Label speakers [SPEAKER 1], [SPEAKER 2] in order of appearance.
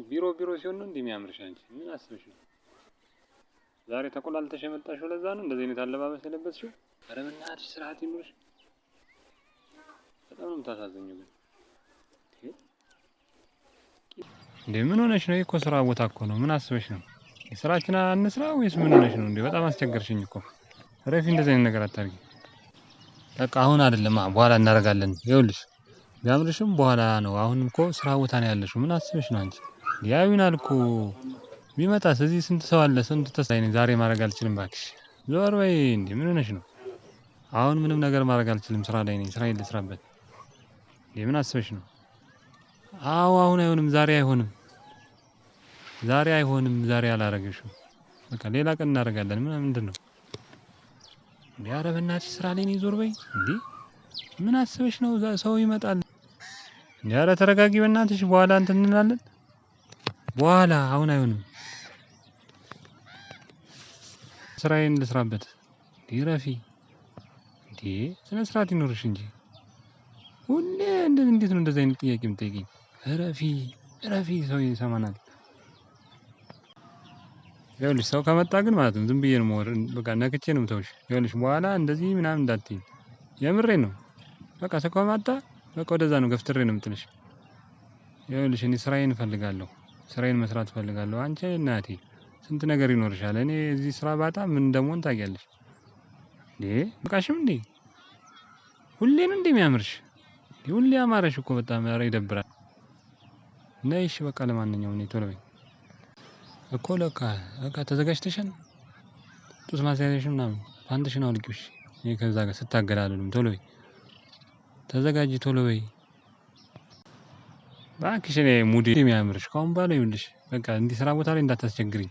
[SPEAKER 1] ቢሮ ሲሆን ነው እንደሚያምርሽ አንቺ ምን አስበሽ ነው? ዛሬ ተቆላልተሽ የመጣሽው ለዛ ነው እንደዚህ አይነት አለባበስ የለበስሽው? ኧረ በእናትሽ ስርዓት ይኑርሽ። በጣም ነው የምታሳዝኘው ግን። እንዴ ምን ሆነሽ ነው? እኮ ስራ ቦታ እኮ ነው። ምን አስበሽ ነው? ስራችን አንስራ ወይስ ምን ሆነሽ ነው? እንዴ በጣም አስቸገርሽኝ እኮ። ረፊ እንደዚህ አይነት ነገር አታርጊ። በቃ አሁን አይደለም በኋላ እናደርጋለን። ይኸውልሽ ቢያምርሽም በኋላ ነው። አሁን እኮ ስራ ቦታ ነው ያለሽው። ምን አስበሽ ነው አንቺ? ያዩናል እኮ ቢመጣስ እዚህ ስንት ሰው አለ? ስንት ተስፋዬ ነኝ። ዛሬ ማድረግ አልችልም እባክሽ። ዞር በይ። እንዴ ምን ሆነሽ ነው? አሁን ምንም ነገር ማድረግ አልችልም። ስራ ላይ ነኝ። ስራዬን ልስራበት። እንዴ ምን አስበሽ ነው? አዎ አሁን አይሆንም። ዛሬ አይሆንም። ዛሬ አላረገሽም። በቃ ሌላ ቀን እናደርጋለን። ምንድን ነው? እንዴ ኧረ በእናትሽ ስራ ላይ ነኝ። ዞር በይ። እንዴ ምን አስበሽ ነው? ሰው ይመጣል። እንዴ ኧረ ተረጋጊ በእናትሽ። በኋላ እንትን እንላለን። በኋላ አሁን አይሆንም። ስራዬን ልስራበት። እንዴ ረፊ እንዴ ስነ ስርዓት ይኖርሽ እንጂ ሁሌ እንዴት ነው እንደዚህ አይነት ጥያቄ የምትጠይቂኝ? ረፊ ሰው ይሰማናል። ይኸውልሽ ሰው ከመጣ ግን ማለት ነው ዝም ብዬ ነው በቃ ነክቼ ነው የምተውሽ። ይኸውልሽ በኋላ እንደዚህ ምናምን እንዳትዪ። የምሬን ነው። በቃ ሰው ከመጣ በቃ ወደዛ ነው ገፍትሬ ነው የምጥልሽ። ይኸውልሽ እኔ ስራዬን እፈልጋለሁ። ስራዬን መስራት እፈልጋለሁ። አንቺ እናቴ ስንት ነገር ይኖርሻል። እኔ እዚህ ስራ ባጣ ምን እንደምሆን ታውቂያለሽ። እንዴ በቃሽም እንዴ ሁሌ ነው እንደሚያምርሽ። ሁሌ አማረሽ እኮ በጣም ኧረ ይደብራል። ነይ እሺ በቃ ለማንኛውም እኔ ቶሎ በይ እኮ በቃ ተዘጋጅተሻል? ጡት ማስያዝሽ ምናምን ፓንትሽን አውልቂው። እሺ እኔ ከዛ ጋር ስታገላልሉም ቶሎ በይ ተዘጋጂ ቶሎ በይ እባክሽ። እኔ ሙዴ የሚያምርሽ ከአሁን በኋላ ይኸውልሽ በቃ እንዲህ ስራ ቦታ ላይ እንዳታስቸግሪኝ።